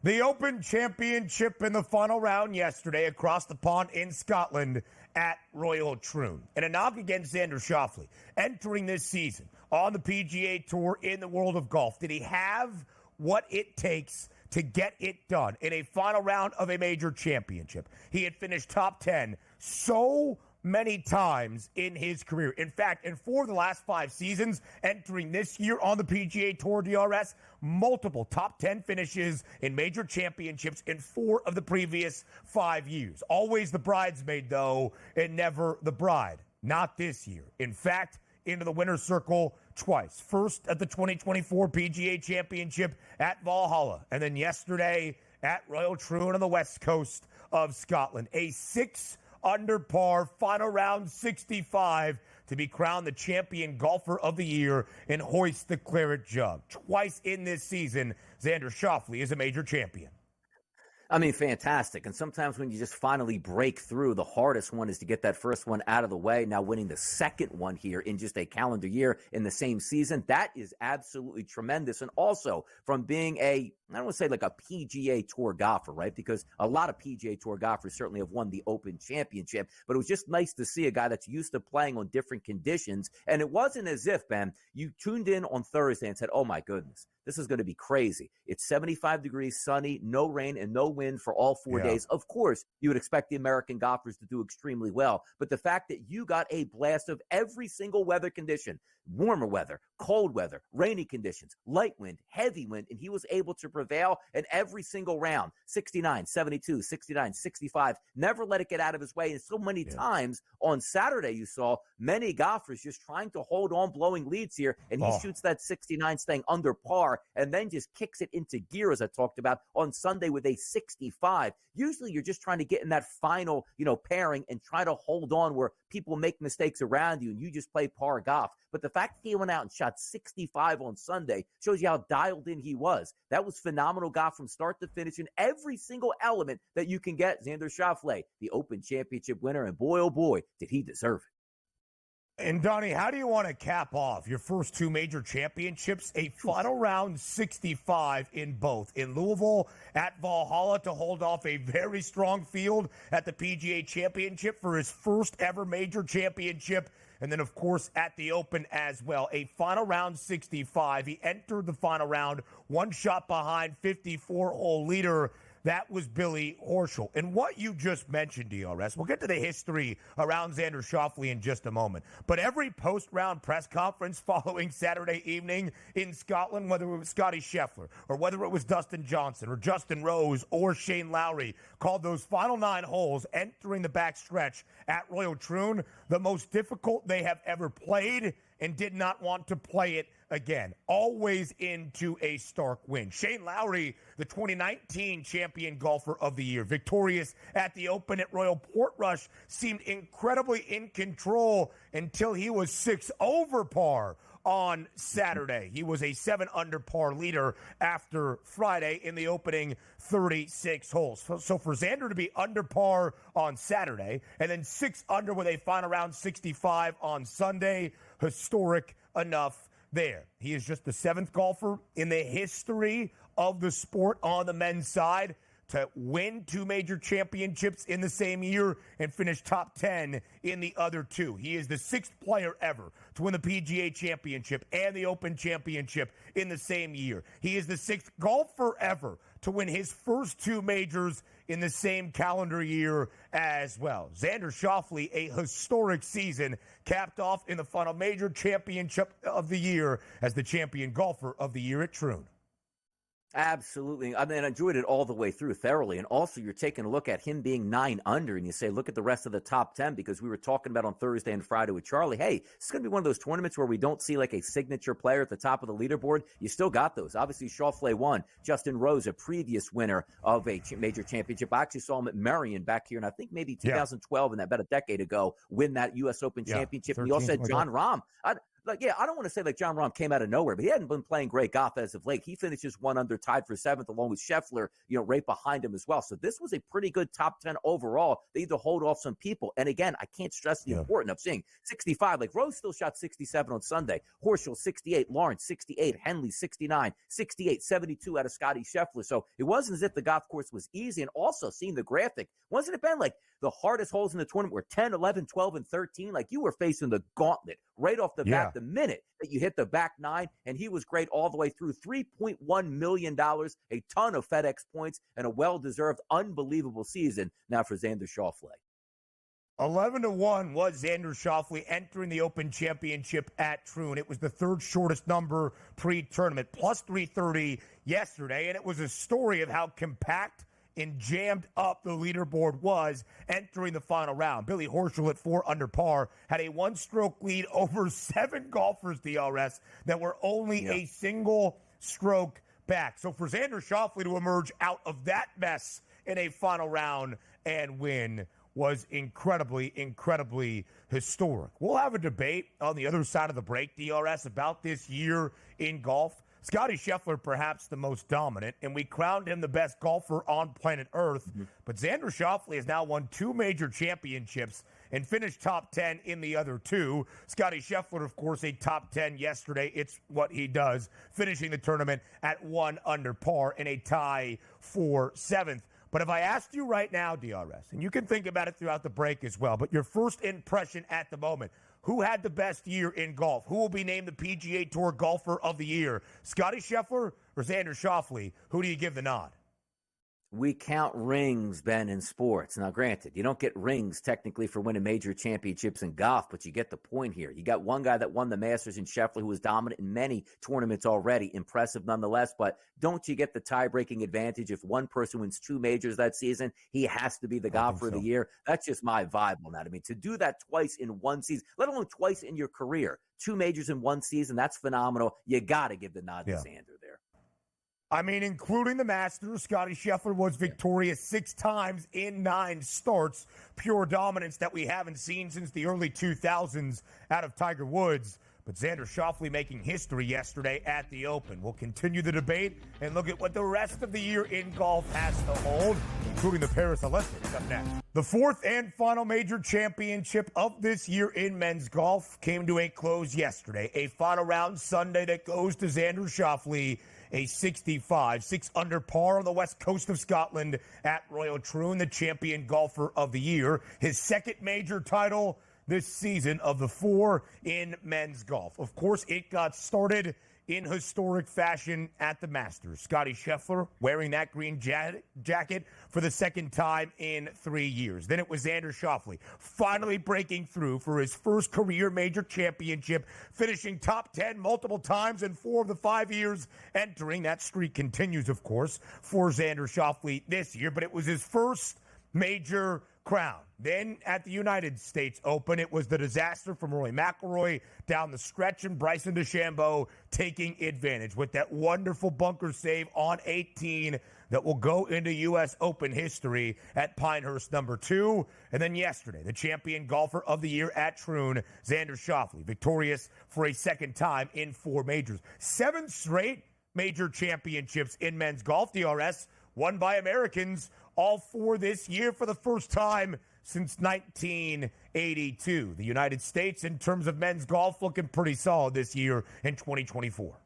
The Open Championship in the final round yesterday across the pond in Scotland at Royal Troon. And a knock against Xander Schauffele entering this season on the PGA Tour in the world of golf. Did he have what it takes to get it done in a final round of a major championship? He had finished top 10 so many times in his career. In fact, in 4 of the last 5 seasons, entering this year on the PGA Tour DRS, multiple top 10 finishes in major championships in 4 of the previous 5 years. Always the bridesmaid, though, and never the bride. Not this year. In fact, into the winner's circle twice. First at the 2024 PGA Championship at Valhalla, and then yesterday at Royal Troon on the west coast of Scotland. A 6 under par final round 65 to be crowned the champion golfer of the year and hoist the claret jug. Twice in this season, Xander Schauffele is a major champion. I mean, fantastic. And sometimes when you just finally break through, the hardest one is to get that first one out of the way. Now winning the second one here in just a calendar year in the same season, that is absolutely tremendous. And also from being I don't want to say like a PGA Tour golfer, right? Because a lot of PGA Tour golfers certainly have won the Open Championship, but it was just nice to see a guy that's used to playing on different conditions. And it wasn't as if, Ben, you tuned in on Thursday and said, oh my goodness, this is going to be crazy. It's 75 degrees, sunny, no rain, and no wind for all 4 days. Of course, you would expect the American golfers to do extremely well. But the fact that you got a blast of every single weather condition, warmer weather, cold weather, rainy conditions, light wind, heavy wind, and he was able to prevail in every single round. 69, 72, 69, 65. Never let it get out of his way. And so many times on Saturday, you saw many golfers just trying to hold on, blowing leads here, and he shoots that 69 staying under par and then just kicks it into gear, as I talked about, on Sunday with a 65. Usually you're just trying to get in that final, pairing and try to hold on where people make mistakes around you and you just play par golf. But the fact that he went out and shot 65 on Sunday shows you how dialed in he was. That was phenomenal golf from start to finish in every single element that you can get. Xander Schauffele, the Open Championship winner, and boy, oh boy, did he deserve it. And Donnie, how do you want to cap off your first 2 major championships? A final round 65 in both. In Louisville at Valhalla to hold off a very strong field at the PGA Championship for his first ever major championship. And then, of course, at the Open as well. A final round 65. He entered the final round 1 shot behind 54-hole leader. That was Billy Horschel. And what you just mentioned, DRS, we'll get to the history around Xander Schauffele in just a moment. But every post-round press conference following Saturday evening in Scotland, whether it was Scottie Scheffler or whether it was Dustin Johnson or Justin Rose or Shane Lowry, called those final 9 holes entering the backstretch at Royal Troon the most difficult they have ever played and did not want to play it again. Always into a stark win. Shane Lowry, the 2019 champion golfer of the year, victorious at the Open at Royal Portrush, seemed incredibly in control until he was 6 over par on Saturday. He was a 7 under par leader after Friday in the opening 36 holes. So for Xander to be under par on Saturday and then 6 under with a final round 65 on Sunday, historic enough there. He is just the 7th golfer in the history of the sport on the men's side to win 2 major championships in the same year and finish top 10 in the other 2. He is the 6th player ever to win the PGA Championship and the Open Championship in the same year. He is the 6th golfer ever to win his first 2 majors in the same calendar year as well. Xander Schauffele, a historic season, capped off in the final major championship of the year as the champion golfer of the year at Troon. Absolutely. I mean, I enjoyed it all the way through thoroughly. And also, you're taking a look at him being 9 under, and you say, look at the rest of the top 10, because we were talking about on Thursday and Friday with Charlie, hey, it's going to be one of those tournaments where we don't see like a signature player at the top of the leaderboard. You still got those. Obviously, Schauffele won. Justin Rose, a previous winner of a major championship. I actually saw him at Marion back here, and I think maybe 2012, and about a decade ago, win that U.S. Open championship. And you also had John Rahm. I don't want to say like John Rahm came out of nowhere, but he hadn't been playing great golf as of late. He finishes 1 under, tied for 7th, along with Scheffler, right behind him as well. So this was a pretty good top 10 overall. They need to hold off some people. And again, I can't stress the importance of seeing 65. Like Rose still shot 67 on Sunday. Horschel 68, Lawrence 68, Henley 69, 68, 72 out of Scottie Scheffler. So it wasn't as if the golf course was easy. And also seeing the graphic, wasn't it been like the hardest holes in the tournament were 10, 11, 12, and 13? Like you were facing the gauntlet right off the bat the minute that you hit the back 9, and he was great all the way through. $3.1 million, a ton of FedEx points, and a well-deserved, unbelievable season now for Xander Schauffele. 11-1 was Xander Schauffele entering the Open Championship at Troon. It was the 3rd shortest number pre-tournament, plus 330 yesterday, and it was a story of how compact and jammed up the leaderboard was entering the final round. Billy Horschel at 4 under par had a 1-stroke lead over 7 golfers, DRS, that were only a single stroke back. So for Xander Schauffele to emerge out of that mess in a final round and win was incredibly, incredibly historic. We'll have a debate on the other side of the break, DRS, about this year in golf. Scottie Scheffler, perhaps the most dominant, and we crowned him the best golfer on planet Earth. But Xander Schauffele has now won 2 major championships and finished top 10 in the other 2. Scottie Scheffler, of course, a top 10 yesterday. It's what he does, finishing the tournament at 1 under par in a tie for 7th. But if I asked you right now, DRS, and you can think about it throughout the break as well, but your first impression at the moment, who had the best year in golf? Who will be named the PGA Tour Golfer of the Year? Scottie Scheffler or Xander Schauffele? Who do you give the nod? We count rings, Ben, in sports. Now, granted, you don't get rings technically for winning major championships in golf, but you get the point here. You got one guy that won the Masters in Scheffler who was dominant in many tournaments already. Impressive nonetheless, but don't you get the tie-breaking advantage if one person wins 2 majors that season? He has to be the golfer of the year. That's just my vibe on that. I mean, to do that twice in one season, let alone twice in your career, 2 majors in one season, that's phenomenal. You got to give the nod to Xander there. I mean, including the Masters, Scottie Scheffler was victorious 6 times in 9 starts. Pure dominance that we haven't seen since the early 2000s out of Tiger Woods. But Xander Schauffele making history yesterday at the Open. We'll continue the debate and look at what the rest of the year in golf has to hold, including the Paris Olympics up next. The 4th and final major championship of this year in men's golf came to a close yesterday. A final round Sunday that goes to Xander Schauffele, a 65, 6 under par on the west coast of Scotland at Royal Troon, the champion golfer of the year. His 2nd major title this season of the 4 in men's golf. Of course, it got started in historic fashion at the Masters. Scottie Scheffler wearing that green jacket for the 2nd time in 3 years. Then it was Xander Schauffele finally breaking through for his first career major championship, finishing top 10 multiple times in 4 of the 5 years entering. That streak continues, of course, for Xander Schauffele this year, but it was his first major crown. Then at the United States Open, it was the disaster from Rory McIlroy down the stretch, and Bryson DeChambeau taking advantage with that wonderful bunker save on 18 that will go into U.S. Open history at Pinehurst number 2. And then yesterday, the champion golfer of the year at Troon, Xander Schauffele, victorious for a 2nd time in 4 majors. 7 straight major championships in men's golf, DRS, won by Americans, all 4 this year for the first time since 1982. The United States, in terms of men's golf, looking pretty solid this year in 2024.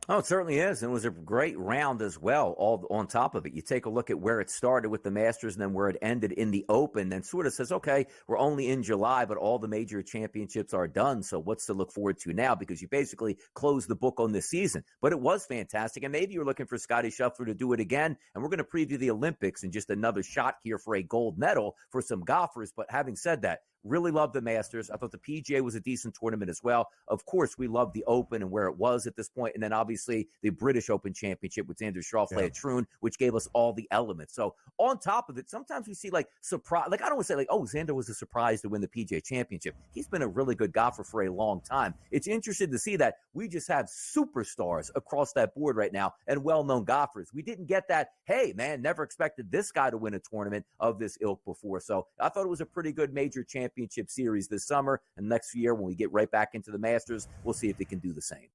Oh, it certainly is. And it was a great round as well, all on top of it. You take a look at where it started with the Masters and then where it ended in the Open, and sort of says, okay, we're only in July, but all the major championships are done. So what's to look forward to now? Because you basically closed the book on this season. But it was fantastic. And maybe you're looking for Scottie Scheffler to do it again. And we're going to preview the Olympics and just another shot here for a gold medal for some golfers. But having said that, really loved the Masters. I thought the PGA was a decent tournament as well. Of course, we loved the Open and where it was at this point. And then obviously the British Open Championship with Xander Schauffele at Troon, which gave us all the elements. So on top of it, sometimes we see like surprise. Like I don't want to say like, oh, Xander was a surprise to win the PGA Championship. He's been a really good golfer for a long time. It's interesting to see that we just have superstars across that board right now and well-known golfers. We didn't get that, hey, man, never expected this guy to win a tournament of this ilk before. So I thought it was a pretty good major championship championship series this summer. And next year, when we get right back into the Masters, we'll see if they can do the same.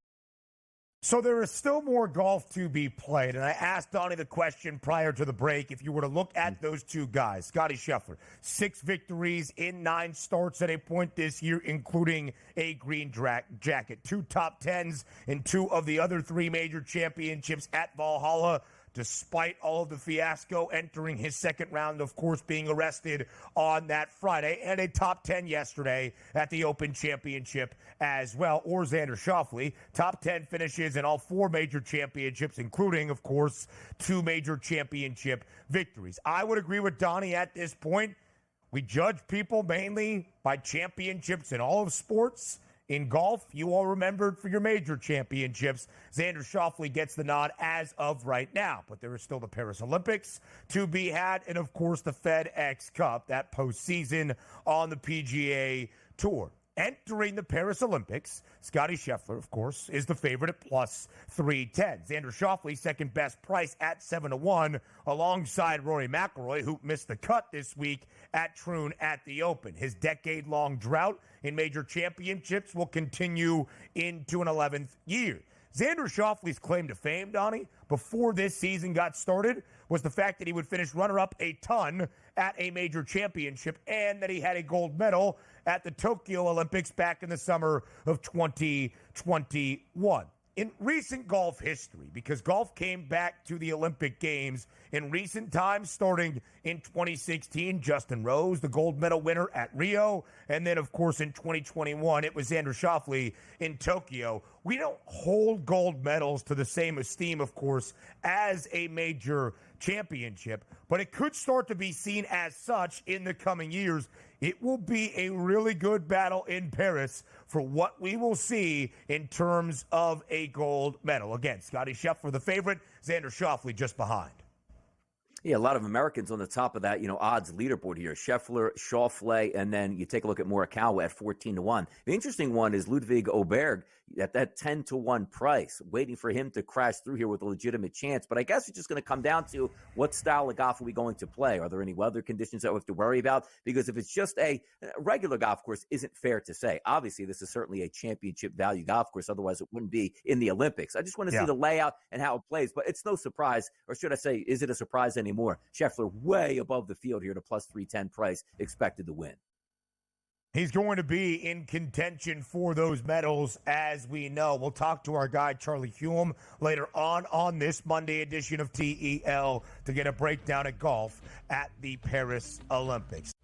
So there is still more golf to be played. And I asked Donnie the question prior to the break. If you were to look at those two guys, Scottie Scheffler, 6 victories in 9 starts at a point this year, including a green jacket, 2 top 10s in 2 of the other 3 major championships at Valhalla, despite all of the fiasco, entering his second round, of course, being arrested on that Friday, and a top 10 yesterday at the Open Championship as well. Or Xander Schauffele, top 10 finishes in all 4 major championships, including, of course, 2 major championship victories. I would agree with Donnie at this point. We judge people mainly by championships in all of sports. In golf, you all remembered for your major championships. Xander Schauffele gets the nod as of right now. But there is still the Paris Olympics to be had. And, of course, the FedEx Cup, that postseason on the PGA Tour. Entering the Paris Olympics, Scottie Scheffler, of course, is the favorite at plus 310. Xander Schauffele, second best price at 7-1, alongside Rory McIlroy, who missed the cut this week at Troon at the Open. His decade-long drought in major championships will continue into an 11th year. Xander Schauffele's claim to fame, Donnie, before this season got started, was the fact that he would finish runner-up a ton at a major championship and that he had a gold medal at the Tokyo Olympics back in the summer of 2021. In recent golf history, because golf came back to the Olympic Games in recent times, starting in 2016, Justin Rose, the gold medal winner at Rio, and then, of course, in 2021, it was Xander Schauffele in Tokyo. We don't hold gold medals to the same esteem, of course, as a major championship, but it could start to be seen as such in the coming years. It will be a really good battle in Paris for what we will see in terms of a gold medal. Again, Scottie Scheffler the favorite, Xander Schauffele just behind. Yeah, a lot of Americans on the top of that, odds leaderboard here. Scheffler, Schauffele, and then you take a look at Morikawa at 14-1. The interesting one is Ludwig Åberg at that 10-1 price, waiting for him to crash through here with a legitimate chance. But I guess it's just going to come down to what style of golf are we going to play? Are there any weather conditions that we have to worry about? Because if it's just a regular golf course, isn't fair to say. Obviously, this is certainly a championship value golf course. Otherwise, it wouldn't be in the Olympics. I just want to see the layout and how it plays. But it's no surprise, or should I say, is it a surprise anymore? Scheffler way above the field here to plus 310 price, expected to win. He's going to be in contention for those medals, as we know. We'll talk to our guy, Charlie Hume, later on this Monday edition of TEL to get a breakdown of golf at the Paris Olympics.